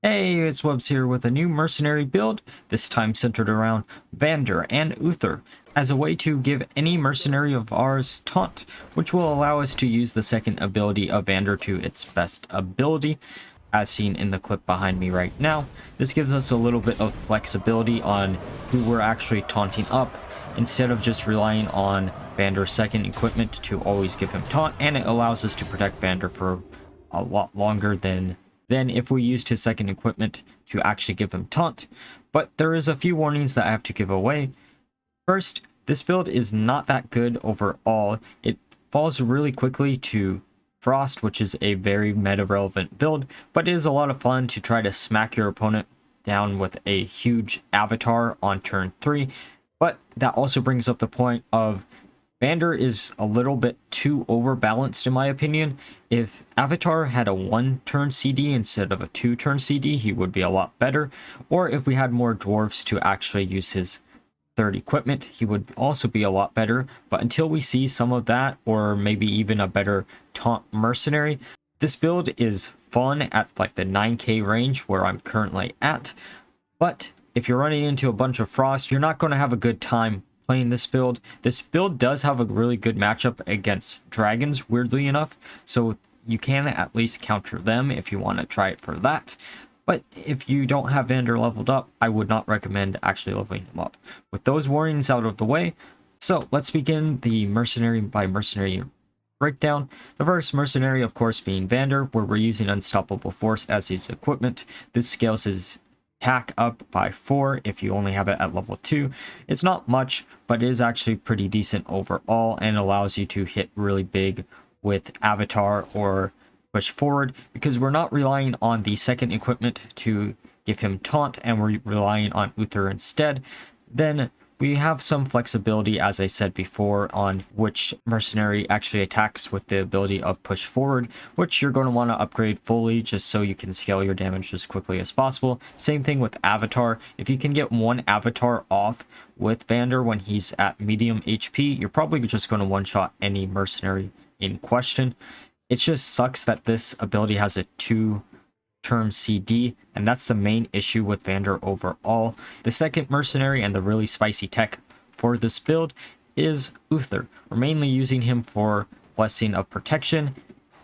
Hey, it's Webs here with a new mercenary build, this time centered around Vanndar and Uther, as a way to give any mercenary of ours Taunt, which will allow us to use the second ability of Vanndar to its best ability, as seen in the clip behind me right now. This gives us a little bit of flexibility on who we're actually taunting up, instead of just relying on Vanndar's second equipment to always give him Taunt, and it allows us to protect Vanndar for a lot longer than if we used his second equipment to actually give him Taunt. But there is a few warnings that I have to give away. First, this build is not that good overall. It falls really quickly to Frost, which is a very meta-relevant build, but it is a lot of fun to try to smack your opponent down with a huge avatar on turn 3. But that also brings up the point of Vanndar is a little bit too overbalanced in my opinion. If Avatar had a 1-turn CD instead of a 2-turn CD, he would be a lot better. Or if we had more dwarves to actually use his third equipment, he would also be a lot better. But until we see some of that, or maybe even a better Taunt Mercenary, this build is fun at like the 9k range where I'm currently at. But if you're running into a bunch of Frost, you're not going to have a good time playing this build. This build does have a really good matchup against dragons, weirdly enough, so you can at least counter them if you want to try it for that. But if you don't have Vanndar leveled up, I would not recommend actually leveling him up. With those warnings out of the way, so let's begin the mercenary by mercenary breakdown. The first mercenary, of course, being Vanndar, where we're using Unstoppable Force as his equipment. This scales his attack up by 4 if you only have it at level 2. It's not much, but it is actually pretty decent overall and allows you to hit really big with Avatar or push forward, because we're not relying on the second equipment to give him Taunt and we're relying on Uther instead. Then we have some flexibility, as I said before, on which mercenary actually attacks with the ability of push forward, which you're going to want to upgrade fully just so you can scale your damage as quickly as possible. Same thing with Avatar. If you can get one Avatar off with Vanndar when he's at medium HP, you're probably just going to one-shot any mercenary in question. It just sucks that this ability has a 2-turn CD, and that's the main issue with Vanndar overall. The second mercenary and the really spicy tech for this build is Uther. We're mainly using him for Blessing of Protection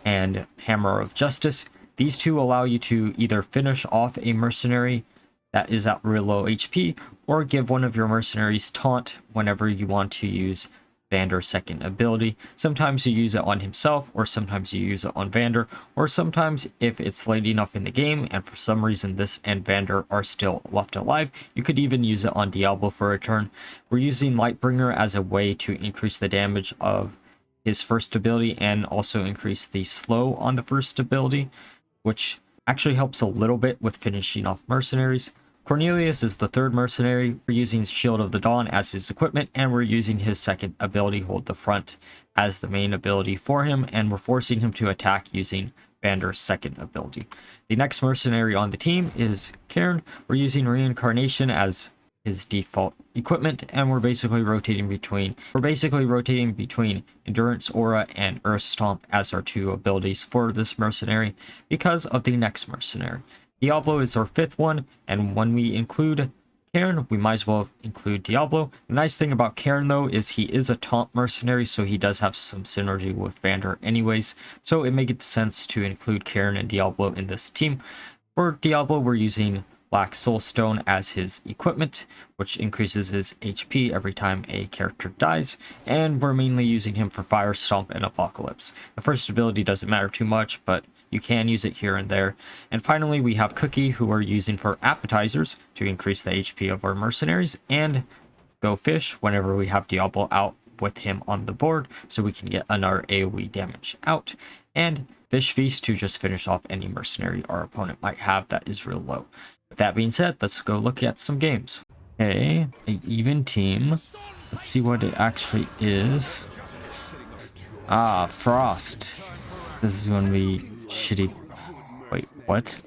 and Hammer of Justice. These two allow you to either finish off a mercenary that is at real low HP, or give one of your mercenaries Taunt whenever you want to use Vanndar's second ability. Sometimes you use it on himself, or sometimes you use it on Vanndar, or sometimes if it's late enough in the game and for some reason this and Vanndar are still left alive, you could even use it on Diablo for a turn. We're using Lightbringer as a way to increase the damage of his first ability and also increase the slow on the first ability, which actually helps a little bit with finishing off mercenaries. Cornelius is the third mercenary. We're using Shield of the Dawn as his equipment, and we're using his second ability, Hold the Front, as the main ability for him, and we're forcing him to attack using Vanndar's second ability. The next mercenary on the team is Cairne. We're using Reincarnation as his default equipment, and we're basically rotating between Endurance Aura and Earth Stomp as our 2 abilities for this mercenary because of the next mercenary. Diablo is our 5th one, and when we include Cairne, we might as well include Diablo. The nice thing about Cairne, though, is he is a taunt mercenary, so he does have some synergy with Vanndar anyways, so it makes sense to include Cairne and Diablo in this team. For Diablo, we're using Black Soulstone as his equipment, which increases his HP every time a character dies, and we're mainly using him for Fire Stomp and Apocalypse. The first ability doesn't matter too much, but you can use it here and there. And finally, we have Cookie, who we're using for appetizers to increase the HP of our mercenaries, and Go Fish whenever we have Diablo out with him on the board, so we can get another AoE damage out, and Fish Feast to just finish off any mercenary our opponent might have that is real low. With that being said, let's go look at some games. Okay, an even team. Let's see what it actually is. Ah, Frost. This is going to be shitty. Wait, what?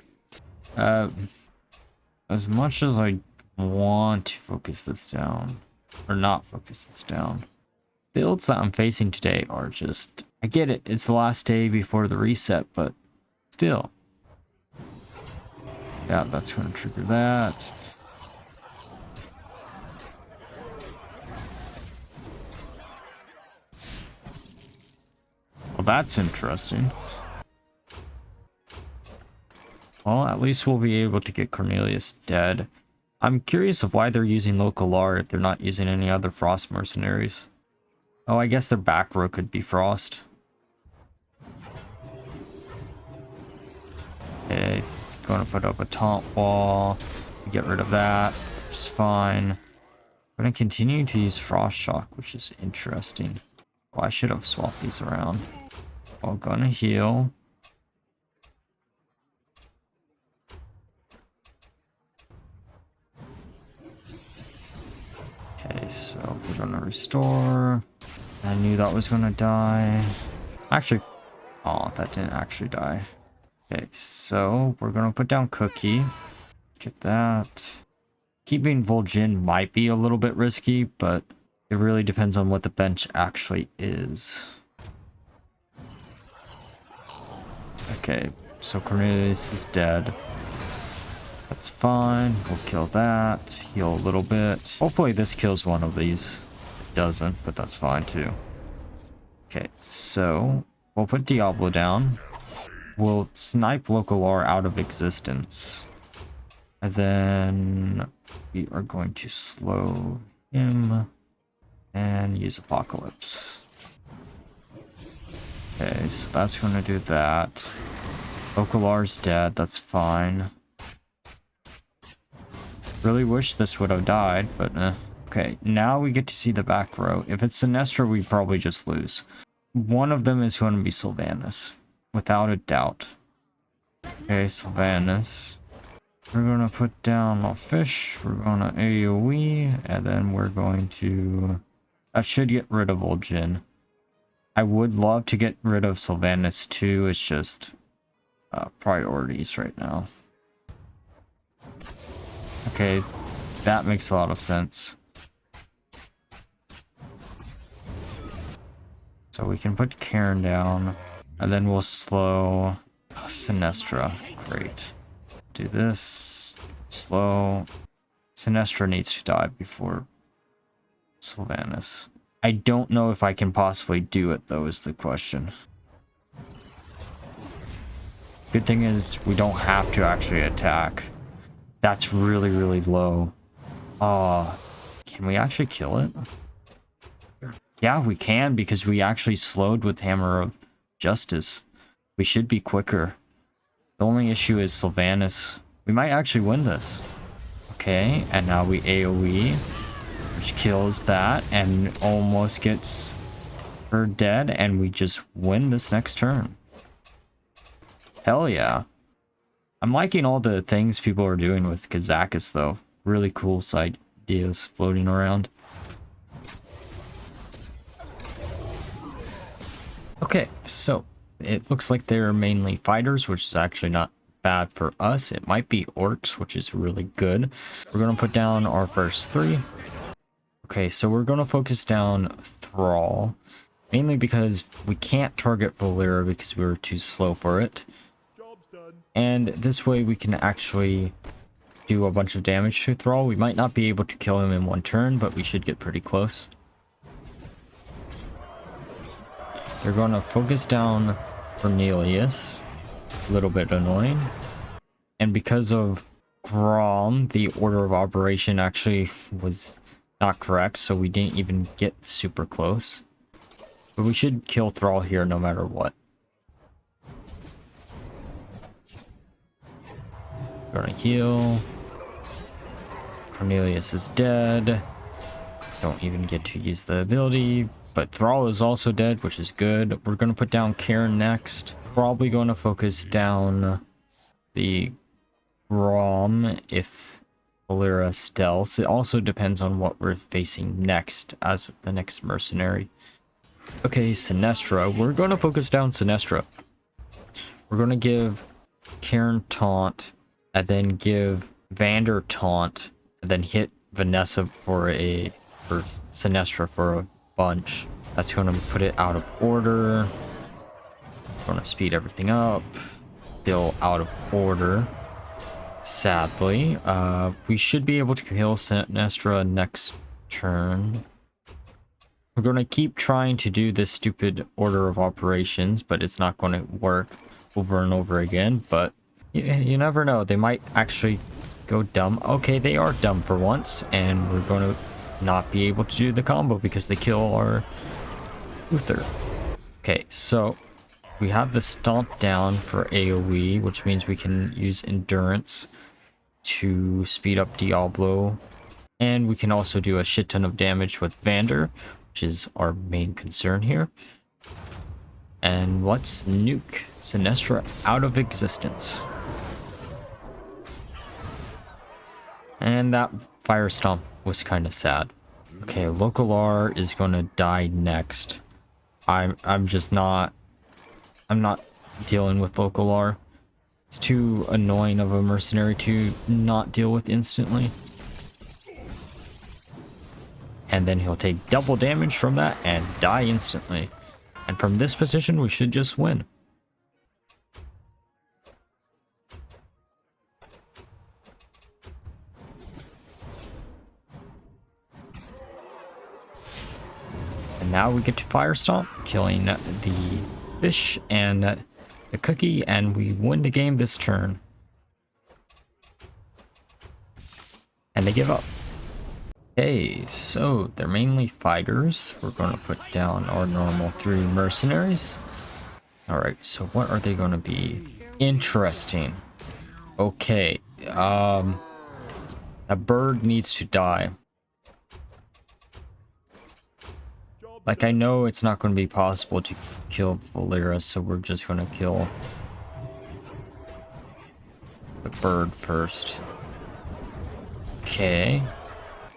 As much as I want to focus this down, or not focus this down, builds that I'm facing today are just... I get it, it's the last day before the reset, but still. Yeah, that's going to trigger that. Well, that's interesting. Well, at least we'll be able to get Cornelius dead. I'm curious of why they're using local lore if they're not using any other frost mercenaries. Oh, I guess their back row could be frost. Okay, going to put up a taunt wall to get rid of that, which is fine. I'm going to continue to use frost shock, which is interesting. Oh, I should have swapped these around. I'm gonna heal. Okay, so we're gonna restore. I knew that was gonna die. Actually, oh, that didn't actually die. Okay, so we're gonna put down Cookie. Get that. Keeping Vol'jin might be a little bit risky, but it really depends on what the bench actually is. Okay, so Cornelius is dead. That's fine. We'll kill that. Heal a little bit. Hopefully this kills one of these. It doesn't, but that's fine too. Okay, so we'll put Diablo down. We'll snipe local lore out of existence. And then we are going to slow him and use Apocalypse. Okay, so that's going to do that. Local lore's dead. That's fine. Really wish this would have died, but okay, now we get to see the back row. If it's Sinestra, we probably just lose. One of them is going to be Sylvanas, without a doubt. Okay, Sylvanas. We're going to put down a fish. We're going to AoE, and then we're going to... I should get rid of Vol'jin. I would love to get rid of Sylvanas too. It's just priorities right now. Okay, that makes a lot of sense. So we can put Cairne down, and then we'll slow Sinestra. Great. Do this. Slow. Sinestra needs to die before Sylvanas. I don't know if I can possibly do it, though, is the question. Good thing is we don't have to actually attack. That's really, really low. Can we actually kill it? Yeah, we can, because we actually slowed with Hammer of Justice. We should be quicker. The only issue is Sylvanas. We might actually win this. Okay, and now we AoE, which kills that and almost gets her dead, and we just win this next turn. Hell yeah. I'm liking all the things people are doing with Kazakus, though. Really cool side ideas floating around. Okay, so it looks like they're mainly fighters, which is actually not bad for us. It might be orcs, which is really good. We're going to put down our first three. Okay, so we're going to focus down Thrall, mainly because we can't target Valera because we were too slow for it. And this way we can actually do a bunch of damage to Thrall. We might not be able to kill him in one turn, but we should get pretty close. We're going to focus down Cornelius. A little bit annoying. And because of Grom, the order of operation actually was not correct, so we didn't even get super close. But we should kill Thrall here no matter what. Gonna heal. Cornelius is dead. Don't even get to use the ability. But Thrall is also dead, which is good. We're gonna put down Cairne next. Probably gonna focus down the Roame if Valera stealths. It also depends on what we're facing next as the next mercenary. Okay, Sinestra. We're gonna focus down Sinestra. We're gonna give Cairne Taunt, and then give Vanndar Taunt, and then hit Vanessa for Sinestra for a bunch. That's going to put it out of order. Going to speed everything up. Still out of order. Sadly, we should be able to kill Sinestra next turn. We're going to keep trying to do this stupid order of operations, but it's not going to work over and over again. But you never know. They might actually go dumb. Okay, they are dumb for once, and we're going to not be able to do the combo because they kill our Uther. Okay, so we have the Stomp down for AoE, which means we can use Endurance to speed up Diablo. And we can also do a shit ton of damage with Vanndar, which is our main concern here. And let's nuke Sinestra out of existence. And that Fire Stomp was kind of sad. Okay, Local R is going to die next. I'm not dealing with Local R. It's too annoying of a mercenary to not deal with instantly. And then he'll take double damage from that and die instantly. And from this position, we should just win. And now we get to Fire Stomp, killing the fish and the cookie, and we win the game this turn. And they give up. Okay, so they're mainly fighters. We're going to put down our normal 3 mercenaries. Alright, so what are they going to be? Interesting. Okay, a bird needs to die. Like, I know it's not going to be possible to kill Valera, so we're just going to kill the bird first. Okay.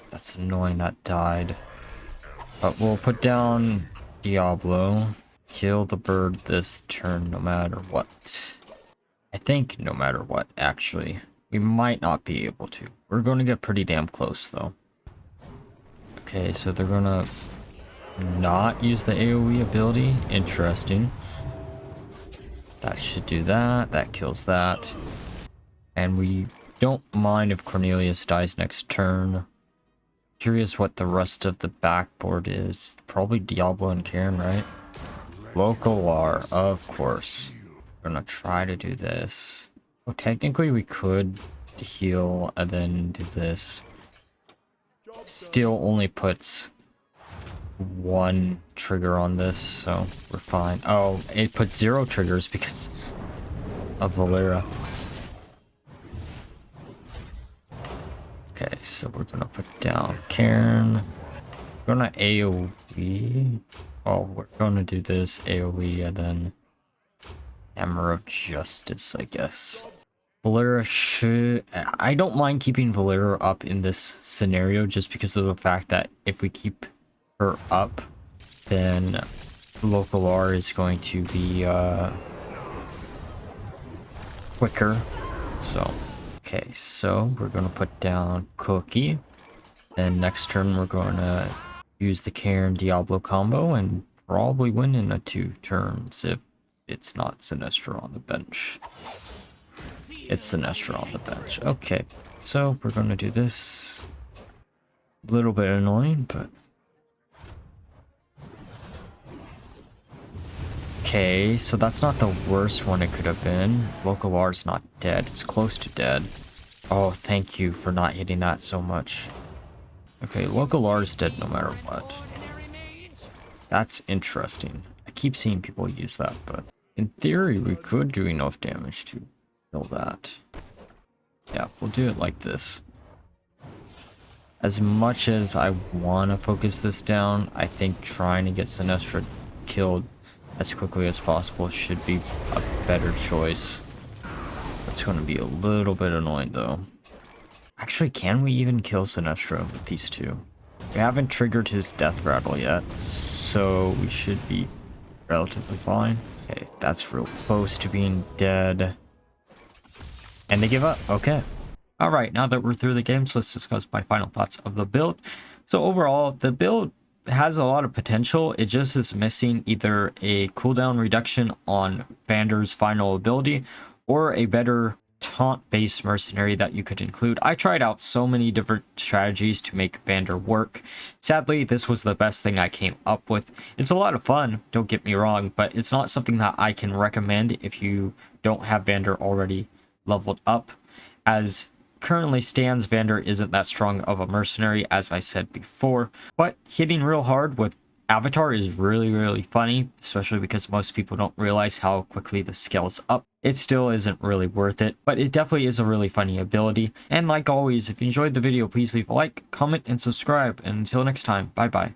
That's annoying that died. But we'll put down Diablo. Kill the bird this turn no matter what. I think no matter what, actually. We might not be able to. We're going to get pretty damn close, though. Okay, so they're going to not use the AoE ability. Interesting. That should do that. That kills that. And we don't mind if Cornelius dies next turn. Curious what the rest of the backboard is. Probably Diablo and Cairne, right? Local R, of course. We're gonna try to do this. Well, technically we could heal and then do this. Still only puts 1 trigger on this, so we're fine. Oh, it puts 0 triggers because of Valera. Okay, so we're gonna put down Cairne. We're gonna AoE. Oh, we're gonna do this AoE and then Hammer of Justice, I guess. Valera should... I don't mind keeping Valera up in this scenario just because of the fact that if we keep her up, then Local R is going to be quicker. So... Okay, so we're going to put down Cookie. And next turn we're going to use the Cairne Diablo combo and probably win in 2 turns if it's not Sinestra on the bench. It's Sinestra on the bench. Okay, so we're going to do this. A little bit annoying, but... Okay, so that's not the worst one it could have been. Local R is not dead. It's close to dead. Oh, thank you for not hitting that so much. Okay, Local R is dead no matter what. That's interesting. I keep seeing people use that, but in theory, we could do enough damage to kill that. Yeah, we'll do it like this. As much as I want to focus this down, I think trying to get Sinestra killed as quickly as possible should be a better choice. That's going to be a little bit annoying though. Actually, can we even kill Sinestra with these 2? We haven't triggered his death rattle yet, so we should be relatively fine. Okay, that's real close to being dead. And they give up. Okay. Alright, now that we're through the games, let's discuss my final thoughts of the build. So overall, the build has a lot of potential. It just is missing either a cooldown reduction on Vanndar's final ability or a better taunt-based mercenary that you could include. I tried out so many different strategies to make Vanndar work. Sadly, this was the best thing I came up with. It's a lot of fun, don't get me wrong, but it's not something that I can recommend if you don't have Vanndar already leveled up. As currently stands, Vanndar isn't that strong of a mercenary, as I said before, but hitting real hard with Avatar is really funny, especially because most people don't realize how quickly the scales up. It still isn't really worth it, but it definitely is a really funny ability. And like always, if you enjoyed the video, please leave a like, comment, and subscribe. And until next time, bye bye.